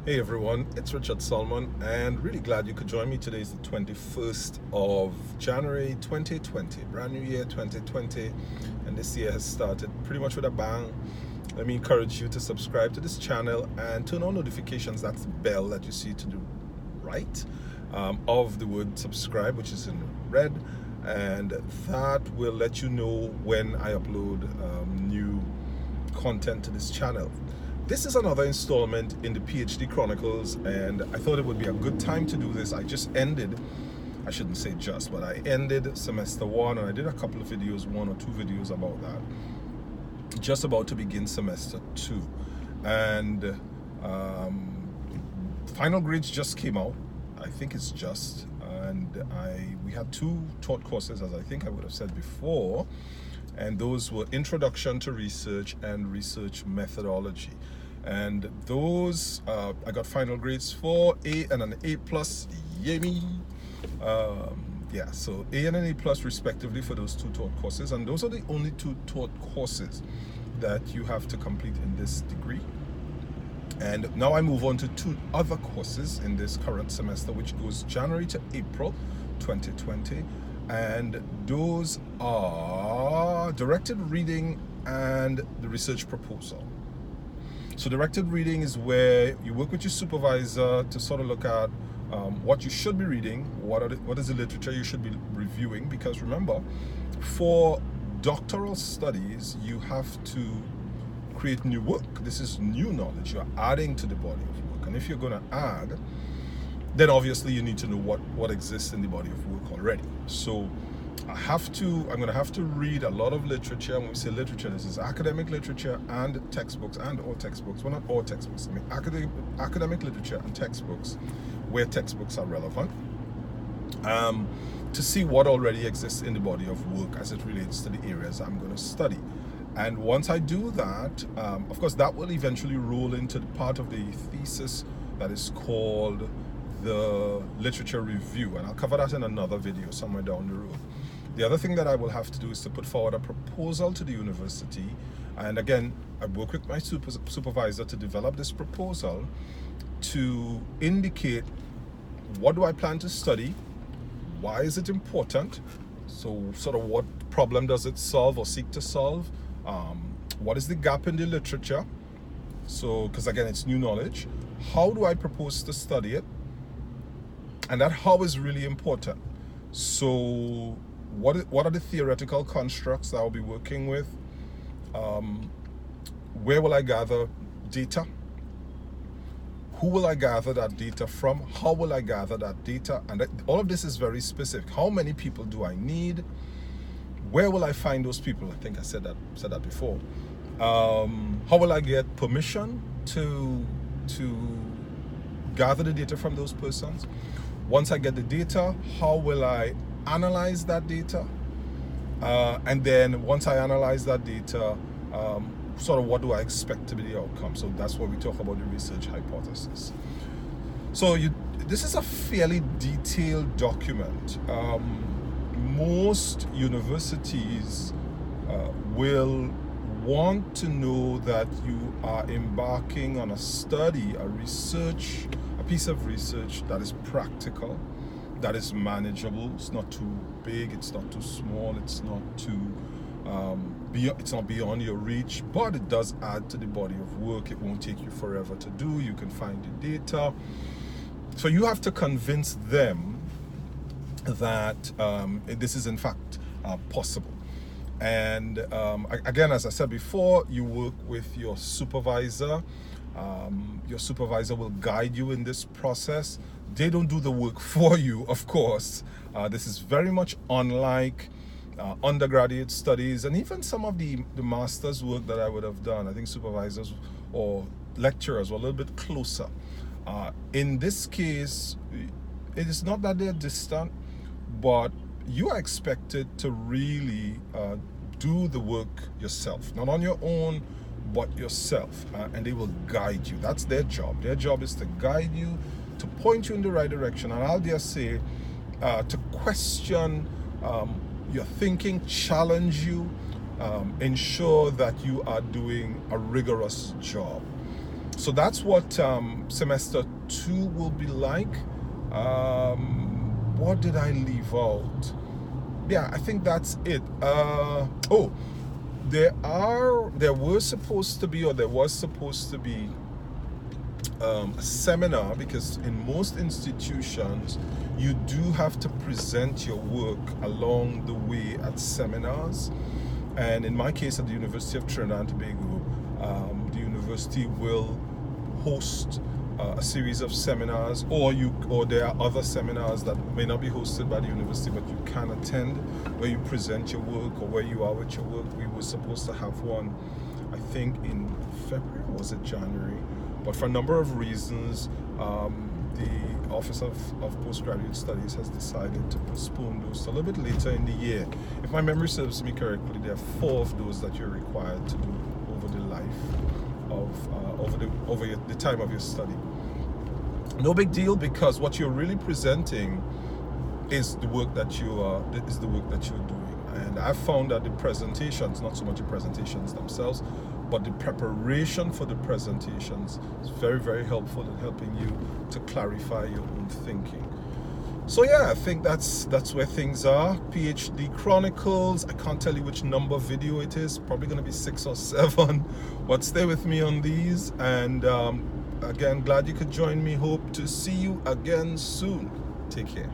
Hey everyone, it's Richard Solomon and really glad you could join me. Today is the 21st of January 2020, brand new year 2020, and this year has started pretty much with a bang. Let me encourage you to subscribe to this channel and turn on notifications. That's the bell that you see to the right of the word subscribe, which is in red, and that will let you know when I upload new content to this channel. This is another installment in the PhD Chronicles, and I thought it would be a good time to do this. I shouldn't say just, but I ended semester one, and I did a couple of videos, one or two videos about that. Just about to begin semester two. And final grades just came out. I think it's just, and we had two taught courses, as I think I would have said before, and those were Introduction to Research and Research Methodology. And those I got final grades for, A and an A+, yay me. Yeah, so A and an A+ respectively for those two taught courses, and those are the only two taught courses that you have to complete in this degree. And now I move on to two other courses in this current semester, which goes January to April 2020, and those are directed reading and the research proposal. So directed reading is where you work with your supervisor to sort of look at what you should be reading, what is the literature you should be reviewing, because remember, for doctoral studies you have to create new work. This is new knowledge you're adding to the body of work, and if you're going to add, then obviously you need to know what exists in the body of work already. So I'm going to have to read a lot of literature. When we say literature, this is academic literature and textbooks, and all textbooks. Well, not all textbooks. I mean academic literature and textbooks, where textbooks are relevant, to see what already exists in the body of work as it relates to the areas I'm going to study. And once I do that, of course, that will eventually roll into the part of the thesis that is called the literature review, and I'll cover that in another video somewhere down the road. The other thing that I will have to do is to put forward a proposal to the university, and again, I work with my supervisor to develop this proposal to indicate what do I plan to study, why is it important, so sort of what problem does it solve or seek to solve, what is the gap in the literature, so because again it's new knowledge, how do I propose to study it, and that how is really important. So what are the theoretical constructs that I'll be working with, where will I gather data, who will I gather that data from, how will I gather that data, and all of this is very specific. How many people do I need, where will I find those people? I think I said that before. How will I get permission to gather the data from those persons? Once I get the data, how will I analyze that data? And then once I analyze that data, sort of what do I expect to be the outcome? So that's what we talk about, the research hypothesis. So this is a fairly detailed document. Most universities will want to know that you are embarking on a study, a piece of research that is practical, that is manageable. It's not too big, it's not too small, it's not beyond your reach, but it does add to the body of work. It won't take you forever to do. You can find the data. So you have to convince them that this is in fact possible. And again, as I said before, you work with your supervisor. Your supervisor will guide you in this process. They don't do the work for you, of course. This is very much unlike undergraduate studies, and even some of the master's work that I would have done. I think supervisors or lecturers were a little bit closer. In this case, it is not that they're distant, but you are expected to really do the work yourself, not on your own, but yourself, and they will guide you. That's their job. Their job is to guide you, to point you in the right direction, and I'll just say to question your thinking, challenge you, ensure that you are doing a rigorous job. So that's what semester 2 will be like. What did I leave out? Yeah, I think that's it. There was supposed to be a seminar, because in most institutions you do have to present your work along the way at seminars. And in my case, at the University of Trinidad and Tobago, the university will host a series of seminars, or there are other seminars that may not be hosted by the university, but you can attend, where you present your work or where you are with your work. We were supposed to have one, I think, in February, or was it January? But for a number of reasons, the Office of Postgraduate Studies has decided to postpone those a little bit later in the year. If my memory serves me correctly, there are 4 of those that you're required to do over the life of over the time of your study. No big deal, because what you're really presenting is the work that you're doing. And I've found that the presentations, not so much the presentations themselves, but the preparation for the presentations is very, very helpful in helping you to clarify your own thinking. So yeah, I think that's where things are. PhD Chronicles, I can't tell you which number video it is, probably going to be 6 or 7, but stay with me on these. And again, glad you could join me. Hope to see you again soon. Take care.